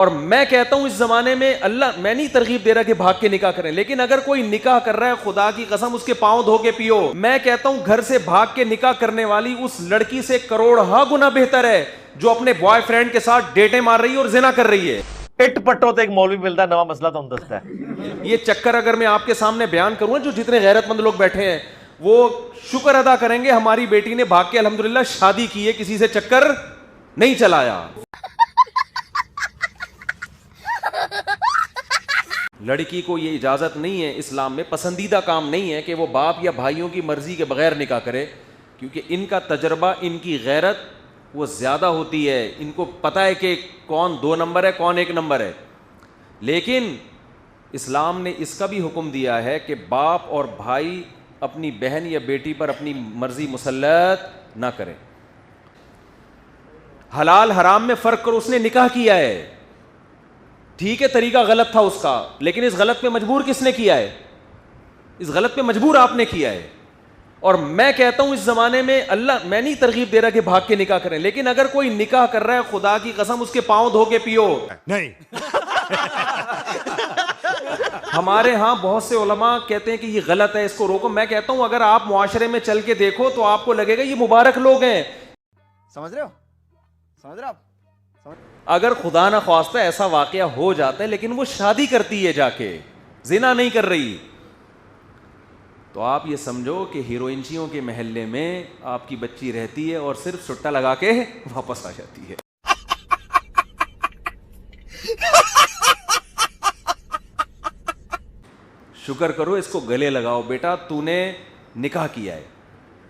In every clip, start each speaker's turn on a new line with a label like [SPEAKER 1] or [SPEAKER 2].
[SPEAKER 1] اور میں کہتا ہوں اس زمانے میں اللہ، میں نہیں ترغیب دے رہا کہ بھاگ کے نکاح کریں، لیکن اگر کوئی نکاح کر رہا ہے خدا کی قسم اس کے پاؤں دھو کے پیو۔ میں کہتا ہوں گھر سے بھاگ کے نکاح کرنے والی اس لڑکی سے کروڑہا گنا بہتر ہے جو اپنے بوائے فرینڈ کے ساتھ ڈیٹیں مار رہی ہے اور زنا کر رہی ہے۔
[SPEAKER 2] اٹ پٹو تے ایک مولوی ملتا ہے، نواں مسئلہ تو ہم دستا ہے۔
[SPEAKER 1] یہ چکر اگر میں آپ کے سامنے بیان کروں، جو جتنے غیرت مند لوگ بیٹھے ہیں وہ شکر ادا کریں گے ہماری بیٹی نے بھاگ کے الحمدللہ شادی کی ہے، کسی سے چکر نہیں چلایا۔ لڑکی کو یہ اجازت نہیں ہے اسلام میں، پسندیدہ کام نہیں ہے کہ وہ باپ یا بھائیوں کی مرضی کے بغیر نکاح کرے، کیونکہ ان کا تجربہ، ان کی غیرت وہ زیادہ ہوتی ہے، ان کو پتہ ہے کہ کون 2 نمبر ہے کون 1 نمبر ہے۔ لیکن اسلام نے اس کا بھی حکم دیا ہے کہ باپ اور بھائی اپنی بہن یا بیٹی پر اپنی مرضی مسلط نہ کرے۔ حلال حرام میں فرق کرو، اس نے نکاح کیا ہے، ٹھیک ہے طریقہ غلط تھا اس کا، لیکن اس غلط پہ مجبور کس نے کیا ہے؟ اس غلط پہ مجبور آپ نے کیا ہے۔ اور میں کہتا ہوں اس زمانے میں اللہ، میں نہیں ترغیب دے رہا کہ بھاگ کے نکاح کریں، لیکن اگر کوئی نکاح کر رہا ہے خدا کی قسم اس کے پاؤں دھو کے پیو۔
[SPEAKER 3] نہیں
[SPEAKER 1] ہمارے ہاں بہت سے علماء کہتے ہیں کہ یہ غلط ہے، اس کو روکو۔ میں کہتا ہوں اگر آپ معاشرے میں چل کے دیکھو تو آپ کو لگے گا یہ مبارک لوگ ہیں۔
[SPEAKER 3] سمجھ رہے ہو؟ سمجھ رہے ہو آپ؟
[SPEAKER 1] اگر خدا نہ خواستہ ایسا واقعہ ہو جاتا ہے لیکن وہ شادی کرتی ہے جا کے، زنا نہیں کر رہی، تو آپ یہ سمجھو کہ ہیروئنچیوں کے محلے میں آپ کی بچی رہتی ہے اور صرف سٹا لگا کے واپس آ جاتی ہے۔ شکر کرو، اس کو گلے لگاؤ، بیٹا تو نے نکاح کیا ہے،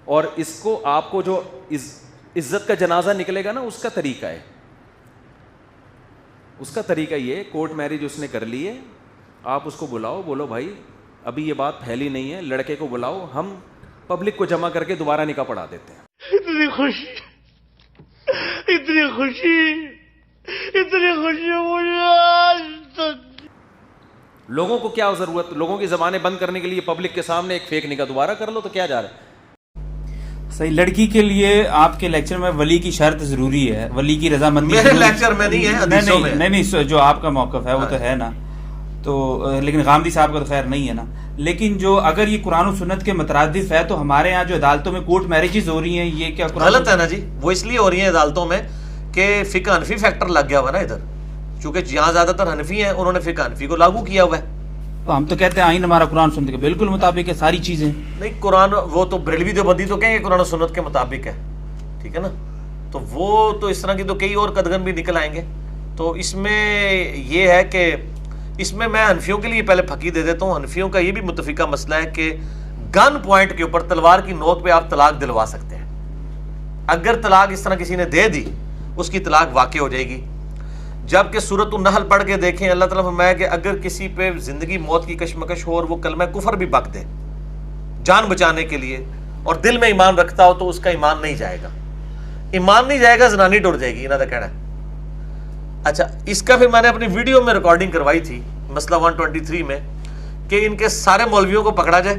[SPEAKER 1] اور اس کو آپ کو جو عزت کا جنازہ نکلے گا نا، اس کا طریقہ ہے، اس کا طریقہ یہ، کورٹ میرج اس نے کر لی ہے، آپ اس کو بلاؤ، بولو بھائی ابھی یہ بات پھیلی نہیں ہے، لڑکے کو بلاؤ، ہم پبلک کو جمع کر کے دوبارہ نکاح پڑھا دیتے ہیں۔
[SPEAKER 2] اتنی خوشی مجھے آج تک۔
[SPEAKER 1] لوگوں کو کیا ضرورت، لوگوں کی زبانیں بند کرنے کے لیے پبلک کے سامنے ایک فیک نکاح دوبارہ کر لو تو کیا جا رہا ہے؟
[SPEAKER 4] صحیح، لڑکی کے لیے آپ کے لیکچر میں ولی کی شرط ضروری ہے، ولی کی رضامندی۔
[SPEAKER 2] میرے لیکچر میں نہیں ہے، حدیثوں میں۔
[SPEAKER 4] نہیں، جو آپ کا موقف ہے وہ تو ہے نا، تو لیکن غامدی صاحب کا تو خیر نہیں ہے نا۔ لیکن جو اگر یہ قرآن و سنت کے مترادف ہے تو ہمارے ہاں جو عدالتوں میں کورٹ میرجز ہو رہی ہیں، یہ کیا
[SPEAKER 2] غلط ہے نا جی؟ وہ اس لیے ہو رہی ہیں عدالتوں میں کہ فقہ حنفی فیکٹر لگ گیا ہوا نا ادھر، چونکہ یہاں زیادہ تر حنفی ہیں، انہوں نے فقہ حنفی کو لاگو کیا ہوا ہے۔
[SPEAKER 4] تو ہم تو کہتے ہیں آئین ہمارا قرآن سنت کے بالکل مطابق ہے، ساری چیزیں۔
[SPEAKER 2] نہیں، قرآن وہ تو بریلوی دیوبندی تو کہیں گے قرآن و سنت کے مطابق ہے، ٹھیک ہے نا؟ تو وہ تو اس طرح کی تو کئی اور قدغن بھی نکل آئیں گے۔ تو اس میں یہ ہے کہ اس میں حنفیوں کے لیے پہلے پھکی دے دیتا ہوں۔ حنفیوں کا یہ بھی متفقہ مسئلہ ہے کہ گن پوائنٹ کے اوپر، تلوار کی نوک پہ آپ طلاق دلوا سکتے ہیں۔ اگر طلاق اس طرح کسی نے دے دی، اس کی طلاق واقع ہو جائے گی۔ جبکہ سورۃ النحل پڑھ کے دیکھیں، اللہ تعالیٰ فرمایا کہ اگر کسی پہ زندگی موت کی کشمکش ہو اور وہ کلمہ کفر بھی بک دے جان بچانے کے لیے، اور دل میں ایمان رکھتا ہو، تو اس کا ایمان نہیں جائے گا۔ ایمان نہیں جائے گا، زنانی ٹوٹ جائے گی، انہوں نے کہنا ہے۔ اچھا، اس کا پھر میں نے اپنی ویڈیو میں ریکارڈنگ کروائی تھی مسئلہ 123 میں، کہ ان کے سارے مولویوں کو پکڑا جائے،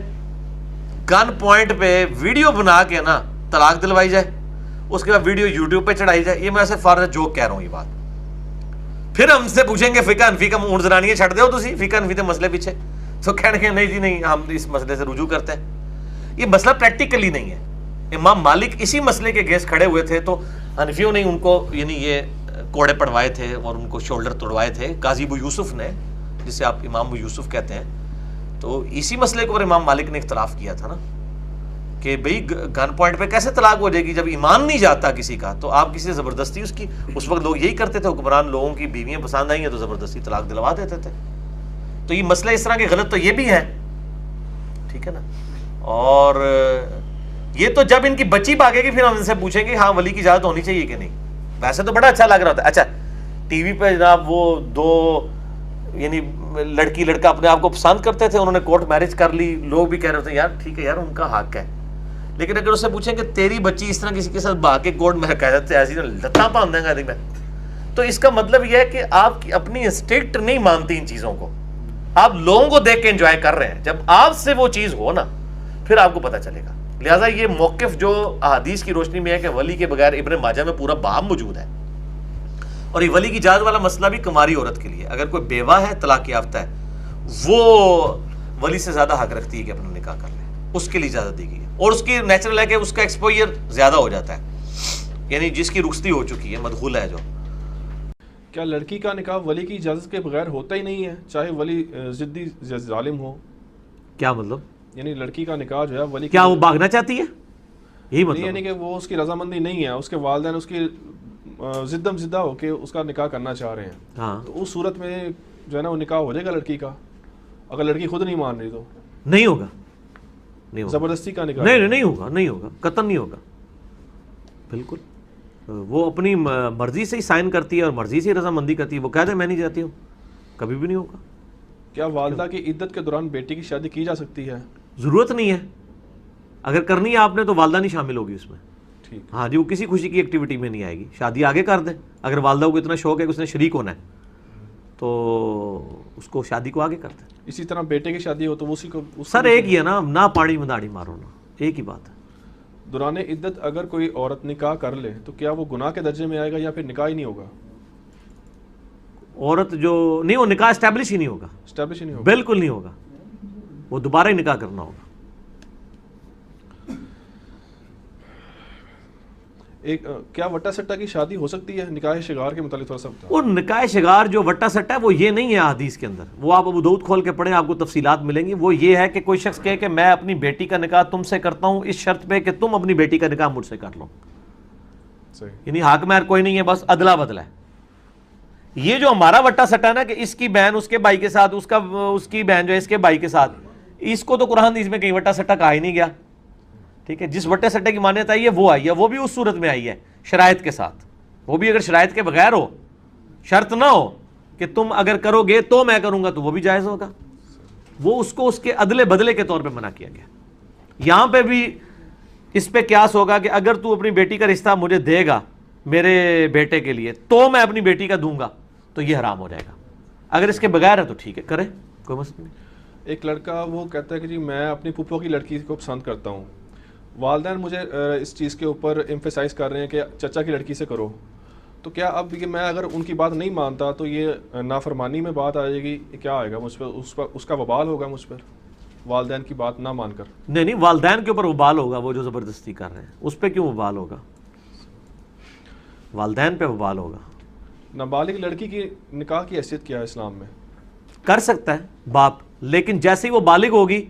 [SPEAKER 2] گن پوائنٹ پہ ویڈیو بنا کے نا طلاق دلوائی جائے، اس کے بعد ویڈیو یوٹیوب پہ چڑھائی جائے۔ یہ میں ایسے فارغ جوک کہہ رہا ہوں یہ بات۔ پھر ہم سے پوچھیں گے فقہ حنفی کا اونٹ زنانیاں چھڑ دے ہو تسی، فقہ حنفی کے مسئلے پیچھے، تو کہنے کے نہیں جی نہیں، ہم اس مسئلے سے رجوع کرتے ہیں۔ یہ مسئلہ پریکٹیکلی نہیں ہے۔ امام مالک اسی مسئلے کے گیس کھڑے ہوئے تھے، تو حنفیوں نے ان کو یعنی یہ کوڑے پڑوائے تھے اور ان کو شولڈر توڑوائے تھے قاضی ابو یوسف نے، جسے آپ امام ابو یوسف کہتے ہیں۔ تو اسی مسئلے کے اوپر امام مالک نے اختلاف کیا تھا نا، کہ بھئی گن پوائنٹ پہ کیسے طلاق ہو جائے گی جب ایمان نہیں جاتا کسی کا؟ تو آپ کسی سے زبردستی اس وقت لوگ یہی کرتے تھے، حکمران لوگوں کی بیویاں پسند آئیں گے تو زبردستی طلاق دلوا دیتے تھے۔ تو یہ مسئلہ اس طرح کے غلط تو یہ بھی ہے، ٹھیک ہے نا؟ اور یہ تو جب ان کی بچی بھاگے گی پھر ہم ان سے پوچھیں گے ہاں ولی کی اجازت ہونی چاہیے کہ نہیں۔ ویسے تو بڑا اچھا لگ رہا ہوتا ہے۔ اچھا، ٹی وی پہ جناب وہ دو یعنی لڑکی لڑکا اپنے آپ کو پسند کرتے تھے، انہوں نے کورٹ میرج کر لی، لوگ بھی کہہ رہے تھے یار ٹھیک ہے یار ان کا حق ہے۔ لیکن اگر اس سے پوچھیں کہ تیری بچی اس طرح کسی کے ساتھ بھاگ کے کورٹ میں کہہ دیتے ایسی لتاں باندھ دیں گے میں، تو اس کا مطلب یہ ہے کہ آپ کی اپنی انسٹنکٹ نہیں مانتی ان چیزوں کو، آپ لوگوں کو دیکھ کے انجوائے کر رہے ہیں۔ جب آپ سے وہ چیز ہو نا پھر آپ کو پتہ چلے گا۔ لہٰذا یہ موقف جو احادیث کی روشنی میں ہے کہ ولی کے بغیر ابن ماجہ میں پورا باب موجود ہے، اور یہ ولی کی اجازت والا مسئلہ بھی کماری عورت کے لیے، اگر کوئی بیوہ ہے طلاق یافتہ ہے وہ ولی سے زیادہ حق رکھتی ہے کہ اپنا نکاح کر لے، اس کے لیے اجازت دی گئی ہے، اور اس کی نیچرل ہے کہ اس کا ایکسپوئر زیادہ ہو جاتا ہے، یعنی جس کی رخصتی ہو چکی ہے، مدخول ہے جو۔
[SPEAKER 5] کیا لڑکی کا نکاح ولی کی اجازت کے بغیر ہوتا ہی نہیں ہے، چاہے ولی ضدی ظالم ہو؟
[SPEAKER 2] کیا مطلب؟
[SPEAKER 5] یعنی لڑکی کا نکاح جو ہے ولی
[SPEAKER 2] کیا وہ بھاگنا چاہتی ہے؟ یہی مطلب؟
[SPEAKER 5] یعنی کہ وہ اس کی رضامندی نہیں ہے، اس کے والدین اس کی ضدم زدہ ہو کے اس کا نکاح کرنا چاہ رہے ہیں،
[SPEAKER 2] ہاں،
[SPEAKER 5] تو اس صورت میں جو ہے نا وہ نکاح ہو جائے گا لڑکی کا، اگر لڑکی خود نہیں مان رہی تو؟
[SPEAKER 2] نہیں ہوگا، نہیں ہوگا،
[SPEAKER 5] زبردستی کا نکاح؟
[SPEAKER 2] نہیں ہوگا، نہیں ہوگا، قطعاً نہیں ہوگا، بالکل۔ وہ اپنی مرضی سے ہی سائن کرتی ہے اور مرضی سے ہی رضامندی کرتی ہے، وہ کہہ دے میں نہیں جاتی ہوں، کبھی بھی نہیں ہوگا۔
[SPEAKER 5] کیا والدہ کی عدت کے دوران بیٹی کی شادی کی جا سکتی ہے؟
[SPEAKER 2] ضرورت نہیں ہے، اگر کرنی ہے آپ نے تو والدہ نہیں شامل ہوگی اس میں،
[SPEAKER 5] ٹھیک،
[SPEAKER 2] ہاں جی، وہ کسی خوشی کی ایکٹیویٹی میں نہیں آئے گی، شادی آگے کر دے، اگر والدہ کو اتنا شوق ہے کہ اس نے شریک ہونا ہے تو اس کو شادی کو آگے کر دے۔
[SPEAKER 5] اسی طرح بیٹے کی شادی ہو تو وہ اسی کو
[SPEAKER 2] سر ایک ہی ہے نا، نہ پاڑی میں داڑھی مارو نا، ایک ہی بات ہے۔
[SPEAKER 5] دوران عدت اگر کوئی عورت نکاح کر لے تو کیا وہ گناہ کے درجے میں آئے گا یا پھر نکاح ہی نہیں ہوگا؟
[SPEAKER 2] عورت جو نہیں، وہ نکاح اسٹیبلش ہی نہیں ہوگا،
[SPEAKER 5] اسٹیبلش ہی نہیں ہوگا؟
[SPEAKER 2] بالکل نہیں ہوگا، وہ دوبارہ ہی نکاح کرنا ہوگا۔
[SPEAKER 5] ایک کیا وٹا سٹا کی شادی ہو سکتی ہے؟ نکاح شگار کے متعلق تھوڑا سا بتائیں۔
[SPEAKER 2] اور نکاح شگار جو وٹا سٹا ہے وہ یہ نہیں ہے حدیث کے اندر، وہ آپ ابو داؤد کھول کے پڑھیں آپ کو تفصیلات ملیں گی۔ وہ یہ ہے کہ کوئی شخص کہے کہ میں اپنی بیٹی کا نکاح تم سے کرتا ہوں اس شرط پہ کہ تم اپنی بیٹی کا نکاح مجھ سے کر لو،
[SPEAKER 5] صحیح،
[SPEAKER 2] یعنی حق مہر کوئی نہیں ہے، بس ادلا بدلا ہے۔ یہ جو ہمارا وٹا سٹا ہے نا کہ اس کی بہن اس کے بھائی کے ساتھ، اس کی بہن جو ہے اس کے بھائی کے ساتھ، اس کو تو قرآن حدیث میں کہیں وٹا سٹا کہا ہی نہیں گیا، ٹھیک ہے؟ جس وٹے سٹے کی مانیت آئی ہے وہ آئی ہے، وہ بھی اس صورت میں آئی ہے شرائط کے ساتھ، وہ بھی اگر شرائط کے بغیر ہو، شرط نہ ہو کہ تم اگر کرو گے تو میں کروں گا، تو وہ بھی جائز ہوگا، وہ اس کو اس کے عدلے بدلے کے طور پہ منع کیا گیا۔ یہاں پہ بھی اس پہ قیاس ہوگا کہ اگر تو اپنی بیٹی کا رشتہ مجھے دے گا میرے بیٹے کے لیے تو میں اپنی بیٹی کا دوں گا، تو یہ حرام ہو جائے گا، اگر اس کے بغیر ہے تو ٹھیک ہے کرے، کوئی مسئلہ نہیں۔
[SPEAKER 5] ایک لڑکا وہ کہتا ہے کہ جی میں اپنی پھپھو کی لڑکی کو پسند کرتا ہوں، والدین مجھے اس چیز کے اوپر ایمفیسائز کر رہے ہیں کہ چچا کی لڑکی سے کرو، تو کیا اب یہ میں اگر ان کی بات نہیں مانتا تو یہ نافرمانی میں بات آ جائے گی، کیا آئے گا مجھ پر، اس کا وبال ہوگا مجھ پر والدین کی بات نہ مان کر؟
[SPEAKER 2] نہیں، والدین کے اوپر وبال ہوگا، وہ جو زبردستی کر رہے ہیں اس پہ کیوں وبال ہوگا؟ والدین پہ وبال ہوگا۔
[SPEAKER 5] نابالغ لڑکی کی نکاح کی حیثیت کیا ہے اسلام میں؟
[SPEAKER 2] کر سکتا ہے باپ، لیکن جیسے ہی وہ بالغ ہوگی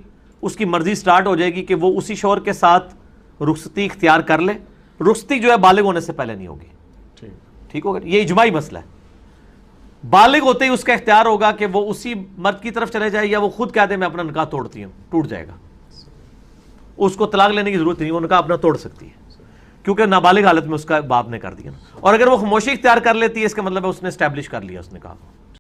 [SPEAKER 2] اس کی مرضی سٹارٹ ہو جائے گی کہ وہ اسی شوہر کے ساتھ رخصتی اختیار کر لے، رخصتی جو ہے بالغ ہونے سے پہلے نہیں ہوگی، ٹھیک ہوگا؟ یہ اجماعی مسئلہ ہے، بالغ ہوتے ہی اس کا اختیار ہوگا کہ وہ اسی مرد کی طرف چلے جائے یا وہ خود کہہ دے میں اپنا نکاح توڑتی ہوں، ٹوٹ جائے گا، اس کو طلاق لینے کی ضرورت نہیں، وہ نکاح اپنا توڑ سکتی ہے کیونکہ نابالغ حالت میں اس کا باپ نے کر دیا نا۔ اور اگر وہ خاموشی اختیار کر لیتی ہے اس کا مطلب ہے اس نے اسٹیبلش کر لیا اس نکاح کو۔